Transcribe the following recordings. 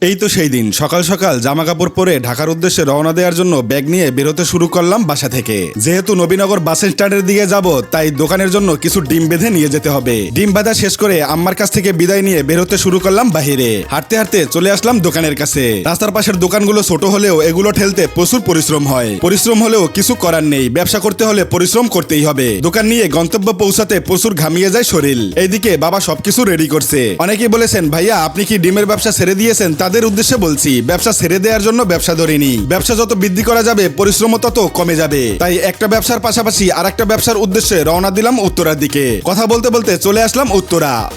এই তো সেই দিন সকাল সকাল জামা কাপড় পরে ঢাকার উদ্দেশ্যে রওনা দেওয়ার জন্য ব্যাগ নিয়ে বেরোতে শুরু করলাম বাসা থেকে। যেহেতু নবীনগর বাস স্ট্যান্ডের দিকে যাব, তাই দোকানের জন্য কিছু ডিম বেঁধে নিয়ে যেতে হবে। ডিম বাঁধা শেষ করে আম্মার কাছ থেকে বিদায় নিয়ে বেরোতে শুরু করলাম বাহিরে। হাঁটতে হাঁটতে চলে আসলাম দোকানের কাছে। রাস্তার পাশের দোকানগুলো ছোট হলেও এগুলো ঠেলতে প্রচুর পরিশ্রম হয়। পরিশ্রম হলেও কিছু করার নেই, ব্যবসা করতে হলে পরিশ্রম করতেই হবে। দোকান নিয়ে গন্তব্য পৌঁছাতে প্রচুর ঘামিয়ে যায় শরীর। এইদিকে বাবা সবকিছু রেডি করছে। অনেকেই বলেছেন, ভাইয়া আপনি কি ডিমের ব্যবসা ছেড়ে দিয়েছেন? তাদের উদ্দেশ্যে বলছি, ব্যবসা ছেড়ে দেওয়ার জন্য ব্যবসা ধরিনি। ব্যবসা যত বৃদ্ধি করা যাবে পরিশ্রম তত কমে যাবে। তাই একটা ব্যবসার পাশাপাশি আরেকটা ব্যবসার উদ্দেশ্যে রওনা দিলাম উত্তরার দিকে। কথা বলতে বলতে চলে আসলাম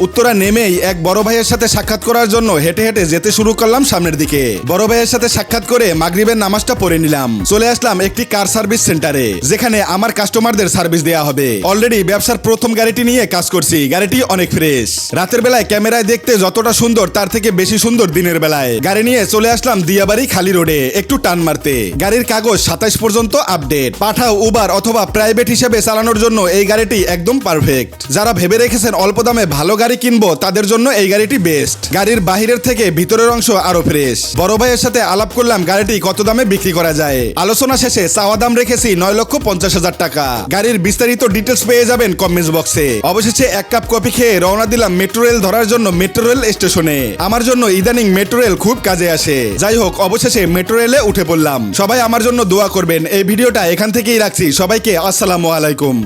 উত্তরা নেমেই এক বড় ভাইয়ের সাথে সাক্ষাৎ করার জন্য হেঁটে হেঁটে যেতে শুরু করলাম সামনের দিকে। বড় ভাইয়ের সাথে সাক্ষাৎ করে মাগরিবের নামাজটা পড়ে নিলাম। চলে আসলাম একটি কার সার্ভিস সেন্টারে, যেখানে আমার কাস্টমারদের সার্ভিস দেওয়া হবে। অলরেডি ব্যবসার প্রথম গাড়িটি নিয়ে কাজ করছি। গাড়িটি অনেক ফ্রেশ। রাতের বেলায় ক্যামেরায় দেখতে যতটা সুন্দর, তার থেকে বেশি সুন্দর দিনের বেলায়। গাড়ি নিয়ে চলে আসলাম দিয়াবাড়ি খালি রোডে একটু টান মারতে। গাড়ির কাগজ 27 পর্যন্ত আপডেট। পাঠাও, উবার অথবা প্রাইভেট হিসেবে চালানোর জন্য এই গাড়িটি একদম পারফেক্ট। যারা ভেবে রেখেছেন অল্প দামে ভালো গাড়ি কিনবো, তাদের জন্য এই গাড়িটি বেস্ট। গাড়ির বাহিরের থেকে ভিতরের অংশ আরো ফ্রেশ। বড় ভাইয়ের সাথে আলাপ করলাম গাড়িটি কত দামে বিক্রি করা যায়। আলোচনা শেষে চাওয়া দাম রেখেছি 9,50,000 টাকা। গাড়ির বিস্তারিত ডিটেলস পেয়ে যাবেন কমেন্টস বক্সে। অবশেষে এক কাপ কফি খেয়ে রওনা দিলাম মেট্রো রেল ধরার জন্য মেট্রো রেল স্টেশনে। আমার জন্য ইদানিং মেট্রো রেল খুব কাজে আসে। যাই হোক, অবশেষে মেট্রো রেলে উঠে পড়লাম। সবাই আমার জন্য দোয়া করবেন। এই ভিডিওটা এখান থেকেই রাখছি। সবাইকে আসসালামু আলাইকুম।